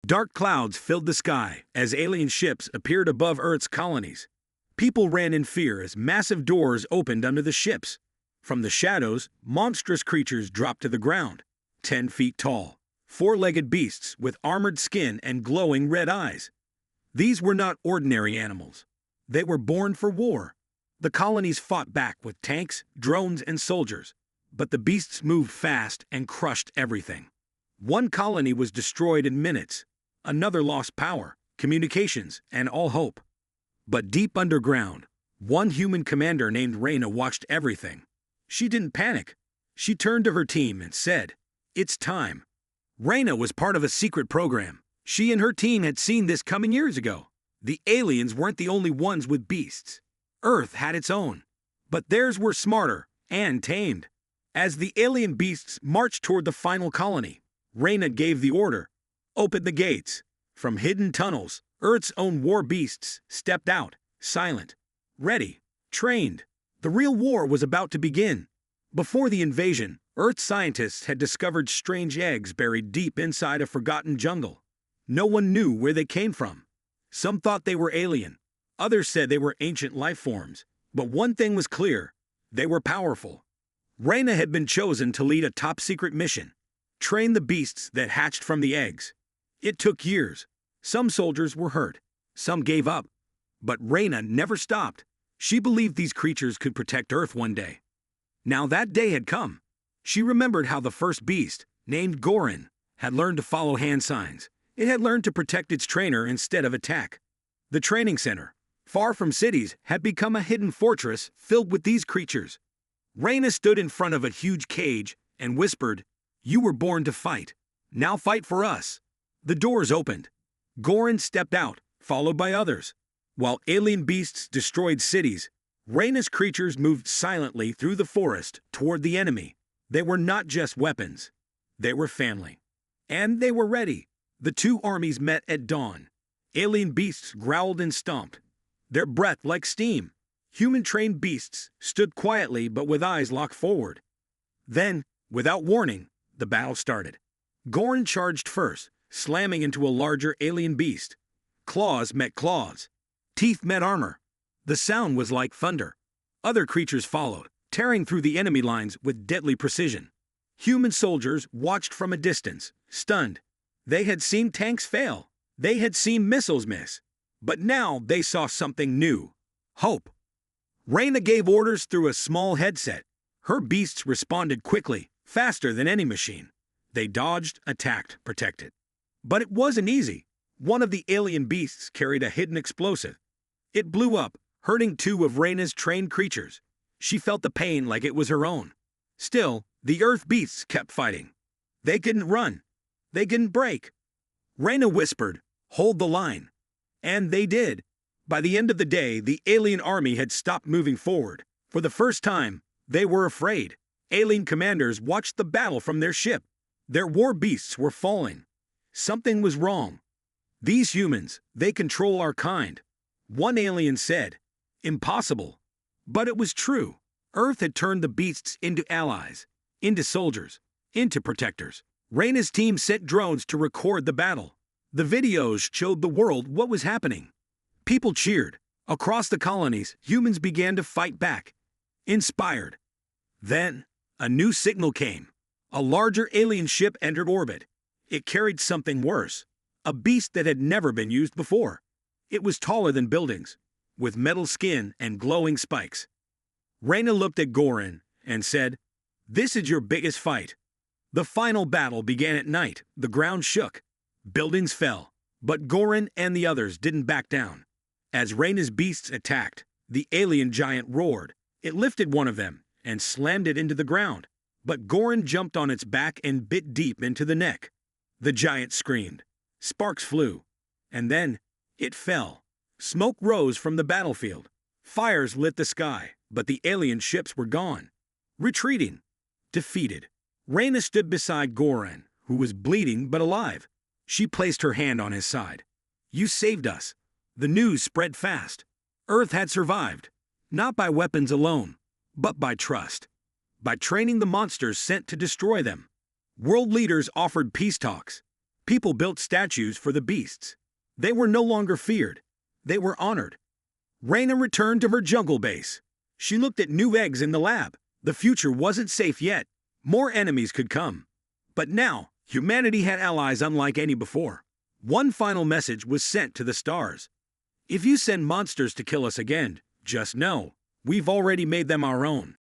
Dark clouds filled the sky as alien ships appeared above Earth's colonies. People ran in fear as massive doors opened under the ships. From the shadows, monstrous creatures dropped to the ground, 10 feet tall, four-legged beasts with armored skin and glowing red eyes. These were not ordinary animals. They were born for war. The colonies fought back with tanks, drones, and soldiers, but the beasts moved fast and crushed everything. One colony was destroyed in minutes. Another lost power, communications, and all hope. But deep underground, one human commander named Reyna watched everything. She didn't panic. She turned to her team and said, "It's time." Reyna was part of a secret program. She and her team had seen this coming years ago. The aliens weren't the only ones with beasts. Earth had its own, but theirs were smarter and tamed. As the alien beasts marched toward the final colony, Reyna gave the order, "Open the gates." From hidden tunnels, Earth's own war beasts stepped out, silent, ready, trained. The real war was about to begin. Before the invasion, Earth scientists had discovered strange eggs buried deep inside a forgotten jungle. No one knew where they came from. Some thought they were alien. Others said they were ancient life forms. But one thing was clear: they were powerful. Reyna had been chosen to lead a top-secret mission, train the beasts that hatched from the eggs. It took years. Some soldiers were hurt. Some gave up. But Reyna never stopped. She believed these creatures could protect Earth one day. Now that day had come. She remembered how the first beast, named Gorin, had learned to follow hand signs. It had learned to protect its trainer instead of attack. The training center, far from cities, had become a hidden fortress filled with these creatures. Reyna stood in front of a huge cage and whispered, "You were born to fight. Now fight for us." The doors opened. Gorin stepped out, followed by others. While alien beasts destroyed cities, Reyna's creatures moved silently through the forest toward the enemy. They were not just weapons. They were family. And they were ready. The two armies met at dawn. Alien beasts growled and stomped, their breath like steam. Human-trained beasts stood quietly but with eyes locked forward. Then, without warning, the battle started. Gorin charged first, slamming into a larger alien beast. Claws met claws. Teeth met armor. The sound was like thunder. Other creatures followed, tearing through the enemy lines with deadly precision. Human soldiers watched from a distance, stunned. They had seen tanks fail. They had seen missiles miss. But now they saw something new: hope. Reyna gave orders through a small headset. Her beasts responded quickly, faster than any machine. They dodged, attacked, protected. But it wasn't easy. One of the alien beasts carried a hidden explosive. It blew up, hurting two of Reyna's trained creatures. She felt the pain like it was her own. Still, the Earth beasts kept fighting. They couldn't run. They couldn't break. Reyna whispered, "Hold the line." And they did. By the end of the day, the alien army had stopped moving forward. For the first time, they were afraid. Alien commanders watched the battle from their ship. Their war beasts were falling. Something was wrong. "These humans, they control our kind." One alien said. Impossible. But it was true. Earth had turned the beasts into allies, into soldiers, into protectors. Reyna's team sent drones to record the battle. The videos showed the world what was happening. People cheered. Across the colonies, humans began to fight back, inspired. Then, a new signal came. A larger alien ship entered orbit. It carried something worse, a beast that had never been used before. It was taller than buildings, with metal skin and glowing spikes. Reyna looked at Gorin and said, "This is your biggest fight." The final battle began at night. The ground shook. Buildings fell. But Gorin and the others didn't back down. As Reyna's beasts attacked, the alien giant roared. It lifted one of them and slammed it into the ground. But Gorin jumped on its back and bit deep into the neck. The giant screamed. Sparks flew. And then it fell. Smoke rose from the battlefield. Fires lit the sky, but the alien ships were gone. Retreating. Defeated. Reyna stood beside Gorin, who was bleeding but alive. She placed her hand on his side. "You saved us." The news spread fast. Earth had survived, not by weapons alone, but by trust. By training the monsters sent to destroy them. World leaders offered peace talks. People built statues for the beasts. They were no longer feared. They were honored. Raina returned to her jungle base. She looked at new eggs in the lab. The future wasn't safe yet. More enemies could come. But now, humanity had allies unlike any before. One final message was sent to the stars. If you send monsters to kill us again, just know, we've already made them our own.